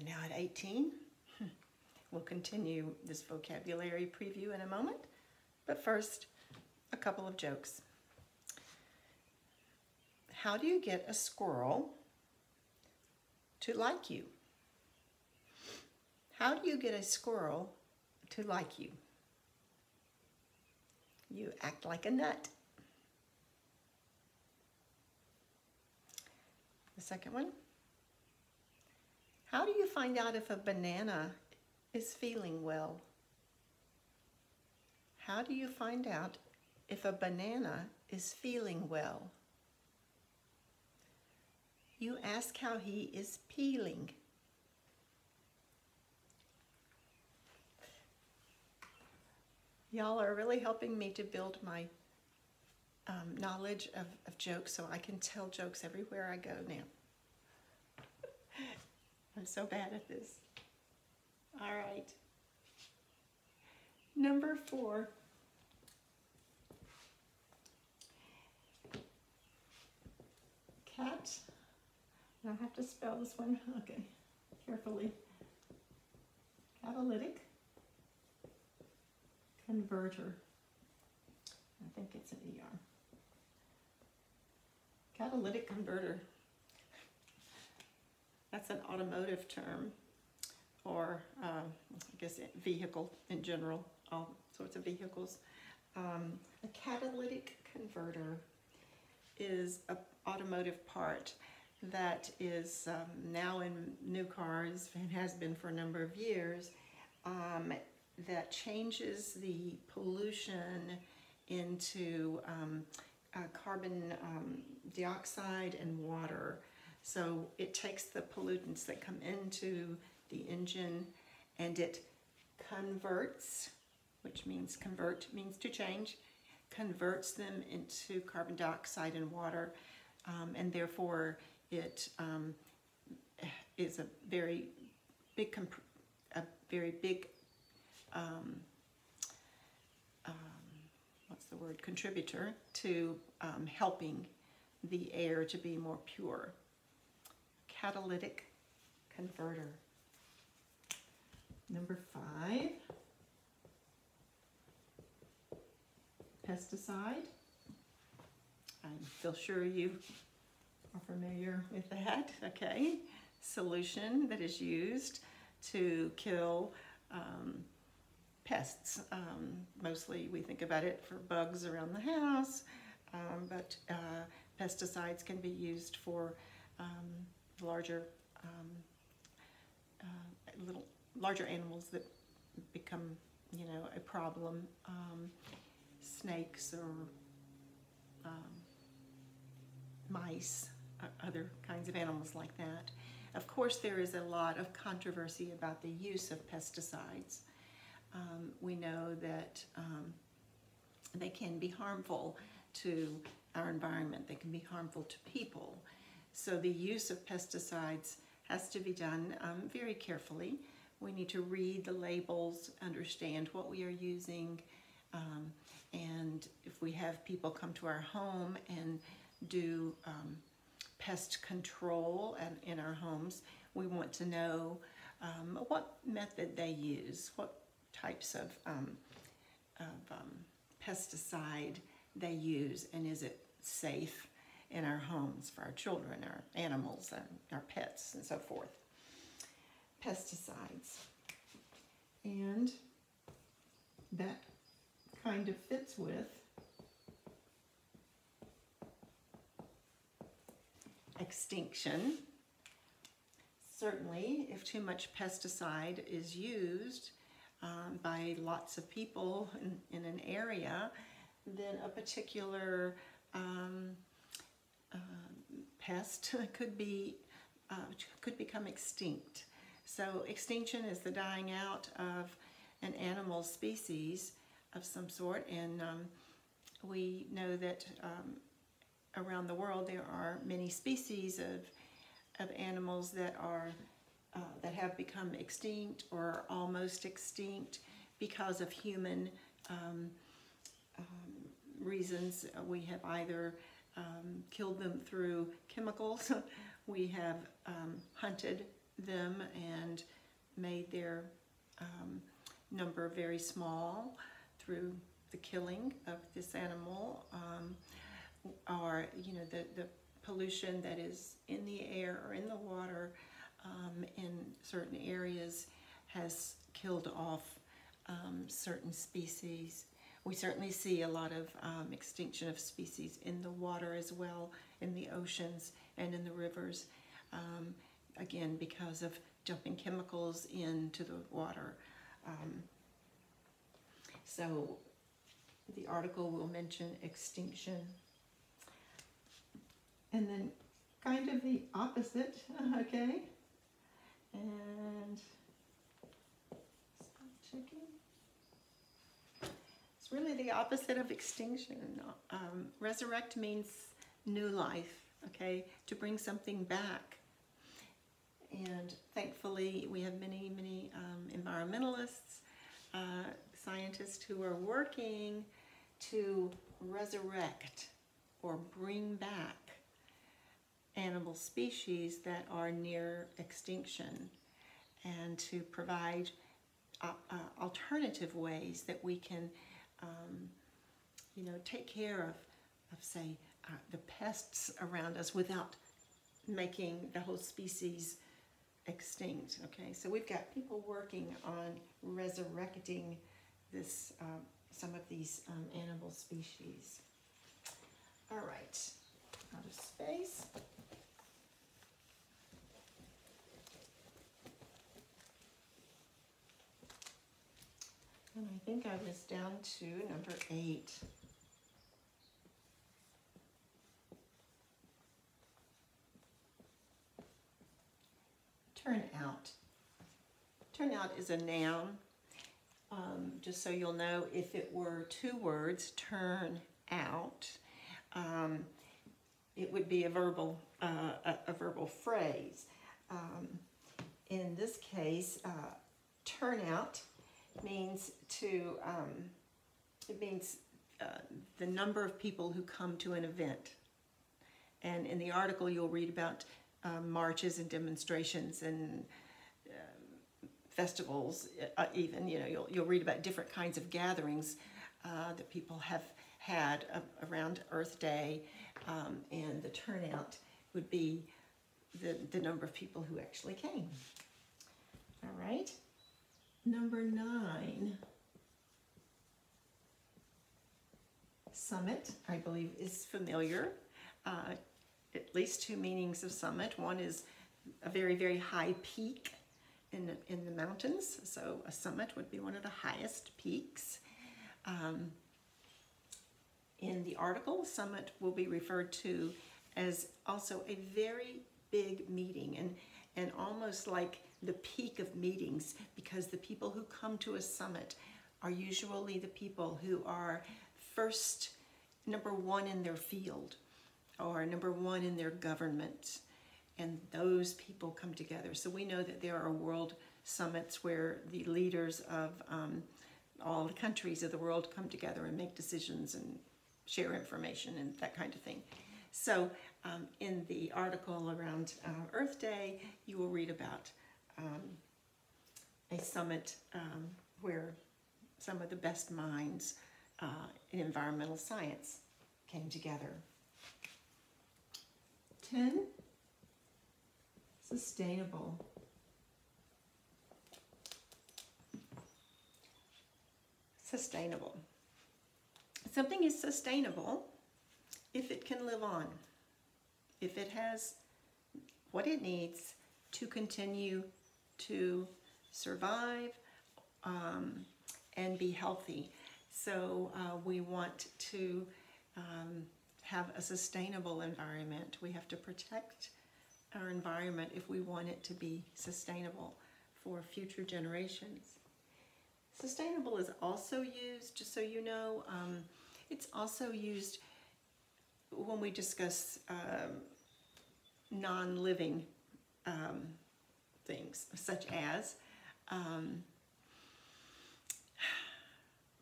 are now at 18. We'll continue this vocabulary preview in a moment, but first, a couple of jokes. How do you get a squirrel to like you? How do you get a squirrel to like you? You act like a nut. The second one. How do you find out if a banana is feeling well? How do you find out if a banana is feeling well? You ask how he is peeling. Y'all are really helping me to build my knowledge of jokes so I can tell jokes everywhere I go now. I'm so bad at this. All right. Number 4. Cat. I have to spell this one. Okay, carefully. Catalytic Converter. I think it's an ER. Catalytic converter. That's an automotive term, or I guess vehicle in general, all sorts of vehicles. A catalytic converter is an automotive part that is now in new cars and has been for a number of years, that changes the pollution into carbon dioxide and water. So it takes the pollutants that come into the engine and it converts, which means convert means to change, converts them into carbon dioxide and water, and therefore it is a very big contributor to helping the air to be more pure. Catalytic converter. Number 5, pesticide. I feel sure you are familiar with that. Okay, solution that is used to kill pests. Mostly we think about it for bugs around the house, but pesticides can be used for larger animals that become, a problem, snakes or mice, other kinds of animals like that. Of course, there is a lot of controversy about the use of pesticides. We know that they can be harmful to our environment. They can be harmful to people. So the use of pesticides has to be done very carefully. We need to read the labels, understand what we are using, and if we have people come to our home and do pest control in our homes, we want to know what method they use, what types of pesticide they use, and is it safe in our homes for our children, our animals, our pets, and so forth. Pesticides. And that kind of fits with extinction. Certainly, if too much pesticide is used by lots of people in an area, then a particular pest could become extinct. So extinction is the dying out of an animal species of some sort, and we know that around the world there are many species of animals that have become extinct or almost extinct because of human reasons. We have either killed them through chemicals, we have hunted them and made their number very small through the killing of this animal, or the pollution that is in the air or in the water in certain areas has killed off certain species. We certainly see a lot of extinction of species in the water as well, in the oceans and in the rivers, again because of dumping chemicals into the water. So the article will mention extinction. And then kind of the opposite, okay? And stop checking. It's really the opposite of extinction. Resurrect means new life, okay? To bring something back. And thankfully, we have many, many environmentalists, scientists who are working to resurrect or bring back animal species that are near extinction, and to provide alternative ways that we can, take care of say, the pests around us without making the whole species extinct. Okay, so we've got people working on resurrecting this, some of these animal species. All right, out of space. And I think I was down to number 8. Turnout. Turnout is a noun. Just so you'll know, if it were 2 words, turn out, it would be a verbal phrase. In this case, turnout means the number of people who come to an event. And in the article, you'll read about marches and demonstrations and festivals. Even you'll read about different kinds of gatherings that people have had around Earth Day, and the turnout would be the number of people who actually came. All right. Number 9, summit, I believe is familiar. At least 2 meanings of summit. One is a very, very high peak in the mountains. So a summit would be one of the highest peaks. In the article, summit will be referred to as also a very big meeting, and almost like the peak of meetings, because the people who come to a summit are usually the people who are first, number 1 in their field, or number 1 in their government, and those people come together. So we know that there are world summits where the leaders of all the countries of the world come together and make decisions and share information and that kind of thing. So in the article around Earth Day, you will read about a summit where some of the best minds in environmental science came together. 10, sustainable. Sustainable. Something is sustainable if it can live on, if it has what it needs to continue to survive and be healthy. So we want to have a sustainable environment. We have to protect our environment if we want it to be sustainable for future generations. Sustainable is also used, just so you know, it's also used when we discuss non-living things, such as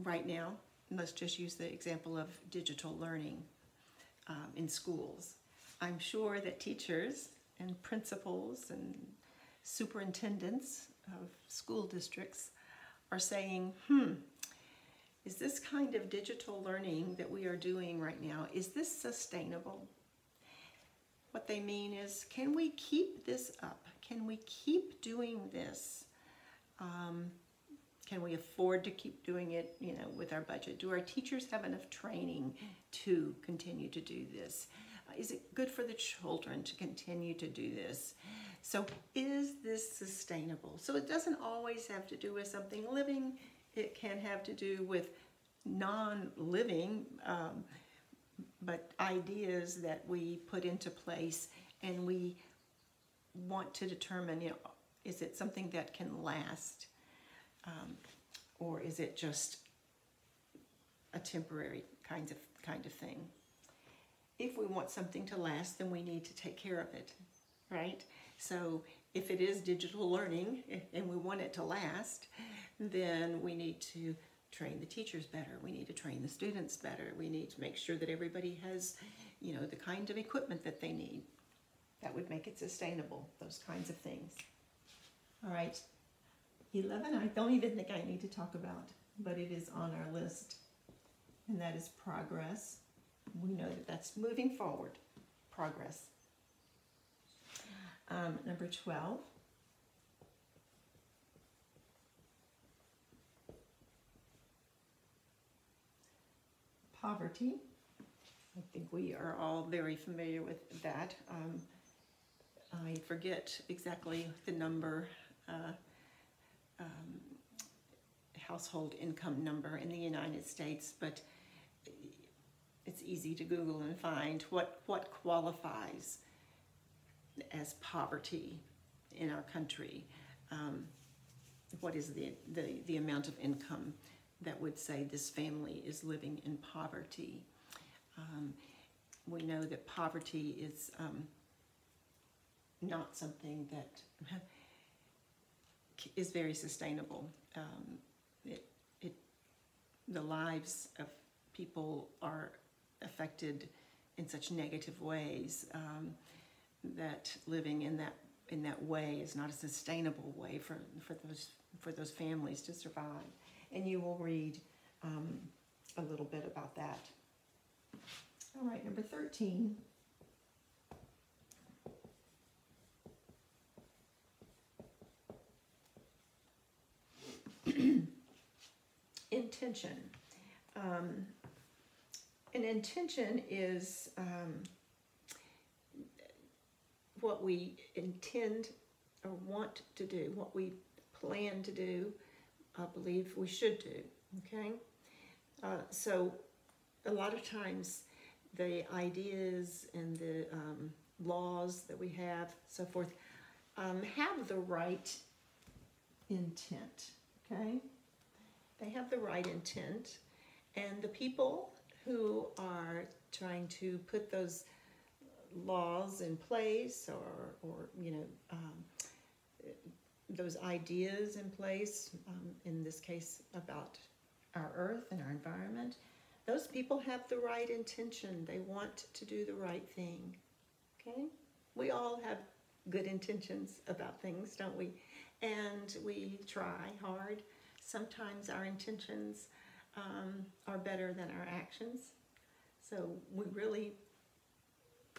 right now, let's just use the example of digital learning in schools. I'm sure that teachers and principals and superintendents of school districts are saying, is this kind of digital learning that we are doing right now, is this sustainable? What they mean is, can we keep this up? Can we keep doing this? Can we afford to keep doing it, with our budget? Do our teachers have enough training to continue to do this? Is it good for the children to continue to do this? So is this sustainable? So it doesn't always have to do with something living. It can have to do with non-living, but ideas that we put into place, and we want to determine, is it something that can last, or is it just a temporary kind of thing? If we want something to last, then we need to take care of it, right? So if it is digital learning and we want it to last, then we need to train the teachers better. We need to train the students better. We need to make sure that everybody has, the kind of equipment that they need. That would make it sustainable, those kinds of things. All right, 11, I don't even think I need to talk about, but it is on our list, and that is progress. We know that that's moving forward, progress. Number 12. Poverty. I think we are all very familiar with that. I forget exactly the number, household income number in the United States, but it's easy to Google and find what qualifies as poverty in our country. What is the amount of income that would say this family is living in poverty? We know that poverty is not something that is very sustainable. The lives of people are affected in such negative ways that living in that way is not a sustainable way for those families to survive. And you will read a little bit about that. All right, number 13. Intention. An intention is what we intend or want to do, what we plan to do, believe we should do, okay? So a lot of times the ideas and the laws that we have, so forth, have the right intent, okay? They have the right intent, and the people who are trying to put those laws in place, or those ideas in place, in this case about our earth and our environment, those people have the right intention. They want to do the right thing, okay? We all have good intentions about things, don't we? And we try hard. Sometimes our intentions are better than our actions. So we really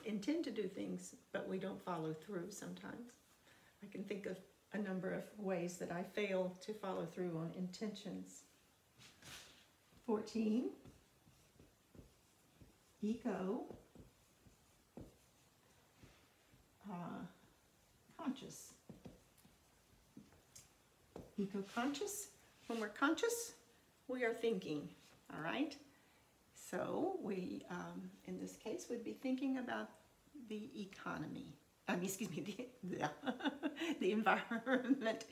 intend to do things, but we don't follow through sometimes. I can think of a number of ways that I fail to follow through on intentions. 14, conscious. Eco-conscious. When we're conscious, we are thinking, all right? So we, in this case, would be thinking about the economy. The environment,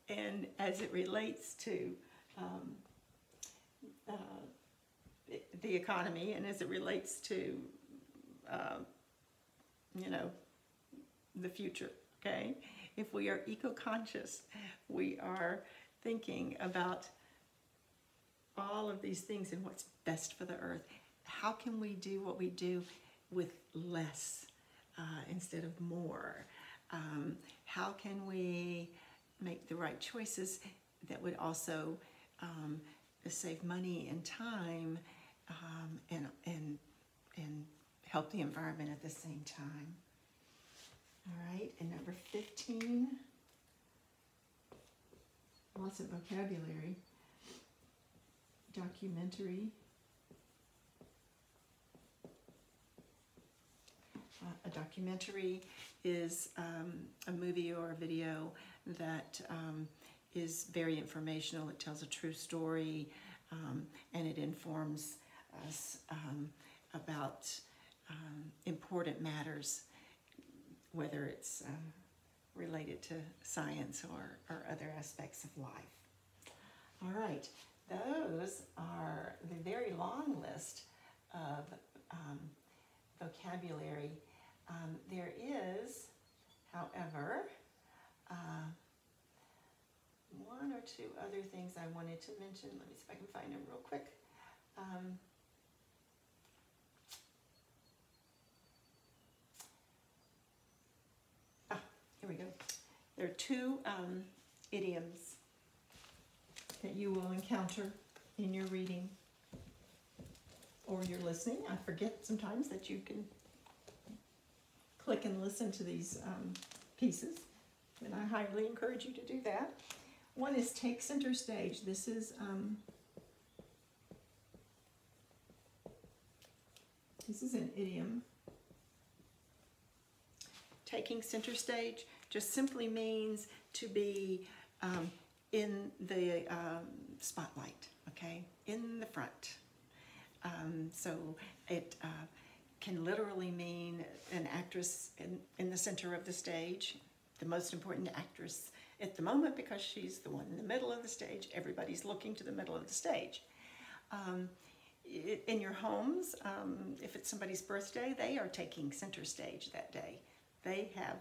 and as it relates to the economy, and as it relates to, the future, okay? If we are eco-conscious, we are thinking about all of these things and what's best for the earth. How can we do what we do with less instead of more? How can we make the right choices that would also save money and time, and help the environment at the same time? All right, and number 15, lots of vocabulary. Documentary. A documentary is a movie or a video that is very informational. It tells a true story, and it informs us about important matters, whether it's related to science or other aspects of life. All right, those are the very long list of vocabulary. There is, however, one or two other things I wanted to mention. Let me see if I can find them real quick. Here we go. There are two idioms that you will encounter in your reading or your listening. I forget sometimes that you can click and listen to these pieces, and I highly encourage you to do that. One is take center stage. This is an idiom. Taking center stage just simply means to be in the spotlight, okay, in the front. So it can literally mean an actress in the center of the stage, the most important actress at the moment because she's the one in the middle of the stage. Everybody's looking to the middle of the stage. In your homes, if it's somebody's birthday, they are taking center stage that day. They have,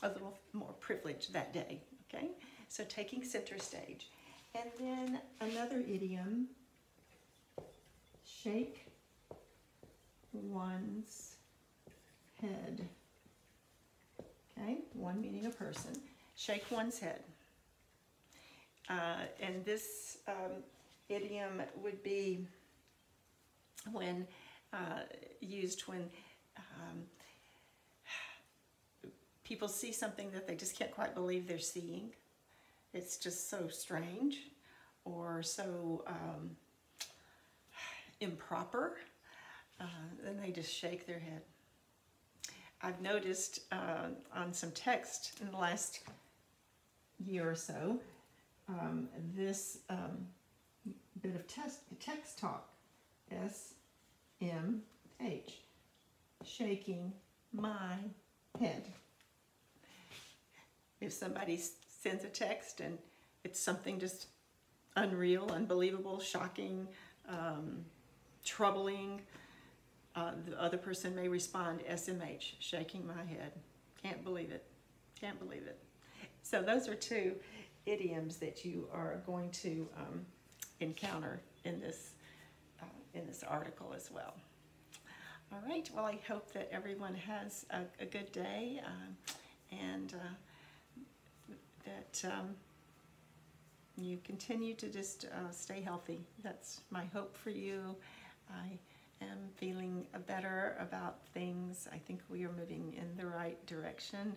a little more privilege that day, okay? So taking center stage. And then another idiom, shake one's head. Okay, one meaning a person. Shake one's head. And this idiom would be when used when people see something that they just can't quite believe they're seeing. It's just so strange or so improper, and they just shake their head. I've noticed on some text in the last year or so, this bit of text talk, SMH, shaking my head. If somebody sends a text and it's something just unreal, unbelievable, shocking, troubling, the other person may respond SMH, shaking my head. Can't believe it. Can't believe it. So those are two idioms that you are going to encounter in this article as well. All right. Well, I hope that everyone has a good day and that you continue to just stay healthy. That's my hope for you. I am feeling better about things. I think we are moving in the right direction.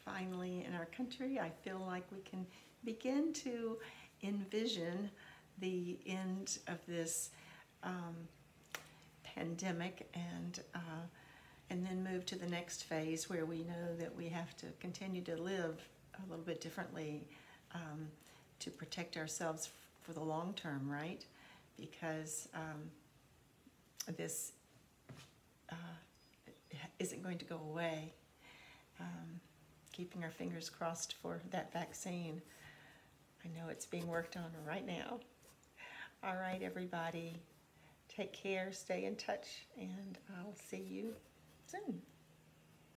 Finally, in our country, I feel like we can begin to envision the end of this pandemic and then move to the next phase where we know that we have to continue to live a little bit differently to protect ourselves for the long term, right? Because this isn't going to go away. Keeping our fingers crossed for that vaccine. I know it's being worked on right now. All right, everybody, take care, stay in touch, and I'll see you soon.